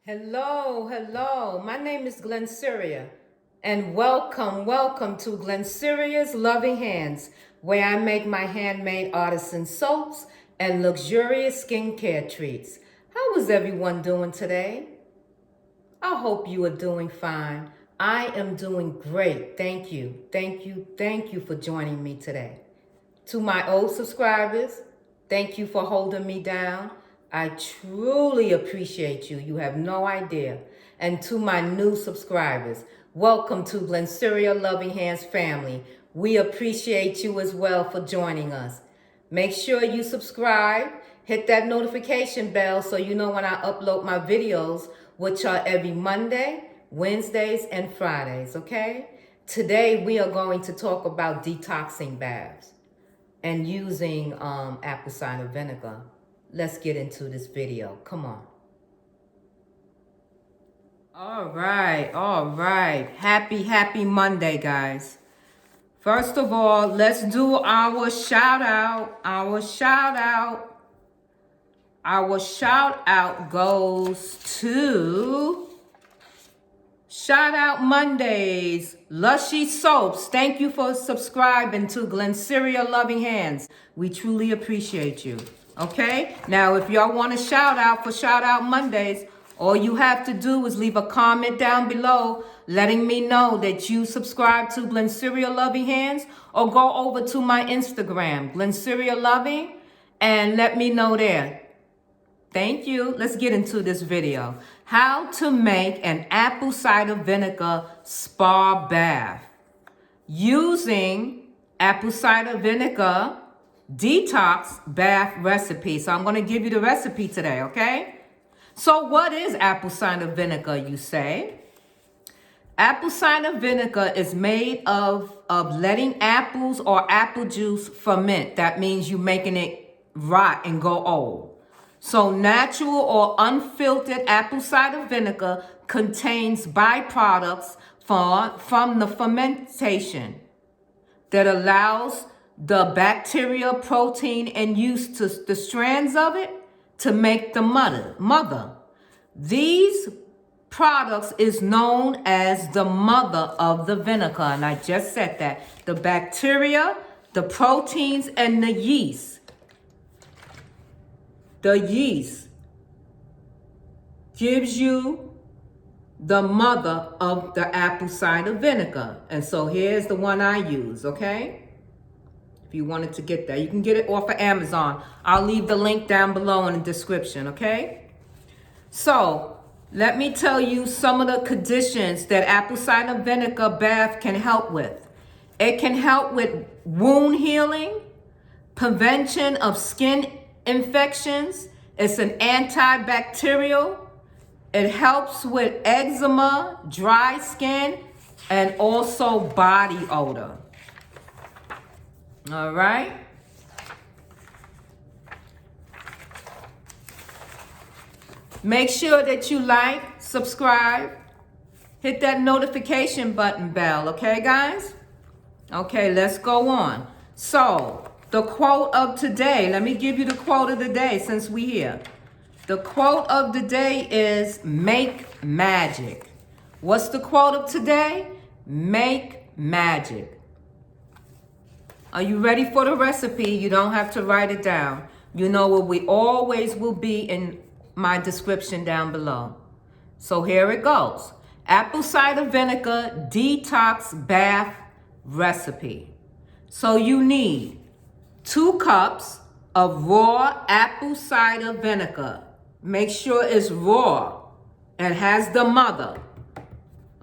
Hello. My name is Glennceria, and welcome to Glennceria Loving Hands, where I make my handmade artisan soaps and luxurious skincare treats. How is everyone doing today? I hope you are doing fine. I am doing great. Thank you for joining me today. To my old subscribers, thank you for holding me down. I truly appreciate you. You have no idea. And to my new subscribers, welcome to Glennceria Loving Hands family. We appreciate you as well for joining us. Make sure you subscribe, hit that notification bell so you know when I upload my videos, which are every Monday, Wednesdays, and Fridays, okay? Today we are going to talk about detoxing baths and using apple cider vinegar. Let's get into this video. Come on. All right. Happy Monday, guys. First of all, let's do our shout out. Our shout out goes to Shout Out Mondays, Lushy Soaps. Thank you for subscribing to Glennceria Loving Hands. We truly appreciate you. Okay? Now, if y'all want a shout out for Shout Out Mondays, all you have to do is leave a comment down below letting me know that you subscribe to Glennceria Loving Hands, or go over to my Instagram, Glennceria Loving, and let me know there. Thank you. Let's get into this video. How to make an apple cider vinegar spa bath using apple cider vinegar detox bath recipe. So I'm going to give you the recipe today, okay? So what is apple cider vinegar, you say? Apple cider vinegar is made of letting apples or apple juice ferment. That means you're making it rot and go old. So natural or unfiltered apple cider vinegar contains byproducts from the fermentation that allows the bacterial, protein, and yeast to the strands of it to make the mother. These products is known as the mother of the vinegar, and I just said that. The bacteria, the proteins, and the yeast. The yeast gives you the mother of the apple cider vinegar. And so here's the one I use, okay? If you wanted to get that, you can get it off of Amazon. I'll leave the link down below in the description, okay? So let me tell you some of the conditions that apple cider vinegar bath can help with. It can help with wound healing, prevention of skin infections. It's an antibacterial. It helps with eczema, dry skin, and also body odor. All right. Make sure that you like, subscribe, hit that notification button bell, okay, guys? Okay, let's go on. So, the quote of today, let me give you the quote of the day since we're here. The quote of the day is make magic. What's the quote of today? Make magic. Are you ready for the recipe? You don't have to write it down. You know what we always will be in my description down below. So here it goes. Apple cider vinegar detox bath recipe. So you need 2 cups of raw apple cider vinegar. Make sure it's raw and has the mother.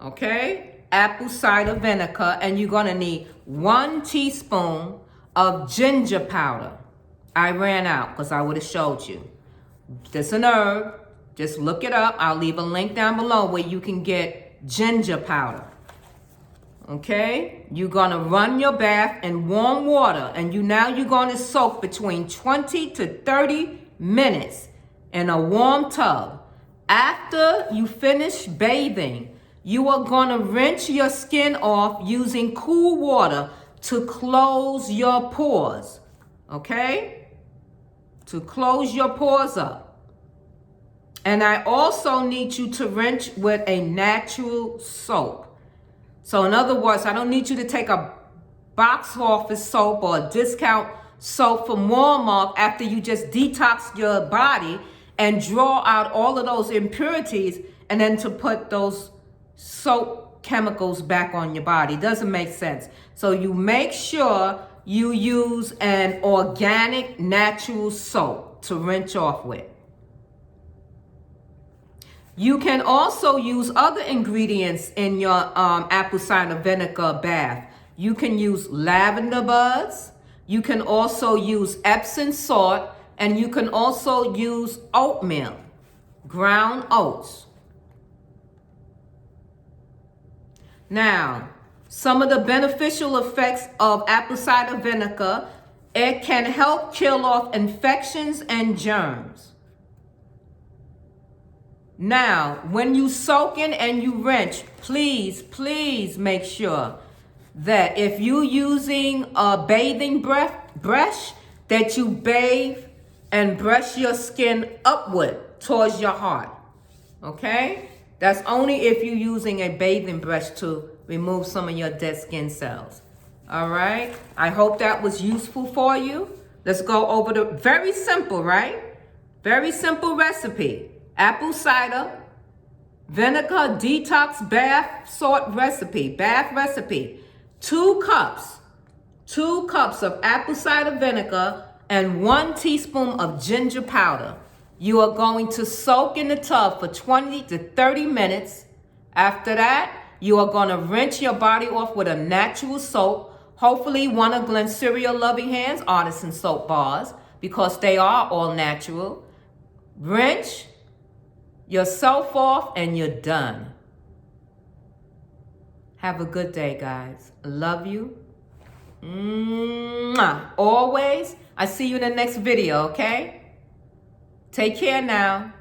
Okay? Apple cider vinegar. And you're going to need 1 teaspoon of ginger powder. I ran out because I would have showed you. It's an herb. Just look it up. I'll leave a link down below where you can get ginger powder. Okay, you're gonna run your bath in warm water, and you're gonna soak between 20 to 30 minutes in a warm tub. After you finish bathing, you are gonna rinse your skin off using cool water to close your pores. Okay? To close your pores up. And I also need you to rinse with a natural soap. So in other words, I don't need you to take a box office soap or a discount soap from Walmart after you just detox your body and draw out all of those impurities and then to put those soap chemicals back on your body. Doesn't make sense. So you make sure you use an organic natural soap to rinse off with. You can also use other ingredients in your apple cider vinegar bath. You can use lavender buds. You can also use Epsom salt. And you can also use oatmeal, ground oats. Now, some of the beneficial effects of apple cider vinegar, it can help kill off infections and germs. Now, when you soak in and you rinse, please make sure that if you're using a bathing brush, that you bathe and brush your skin upward towards your heart. Okay? That's only if you're using a bathing brush to remove some of your dead skin cells. All right? I hope that was useful for you. Let's go over the very simple, right? Very simple recipe. Apple cider vinegar detox bath salt recipe, bath recipe. 2 cups of apple cider vinegar and 1 teaspoon of ginger powder. You are going to soak in the tub for 20 to 30 minutes. After that, you are going to rinse your body off with a natural soap, hopefully one of Glennceria Loving Hands Artisan soap bars, because they are all natural. Rinse yourself off and you're done. Have a good day, guys. Love you. Mwah. Always. I see you in the next video, okay? Take care now.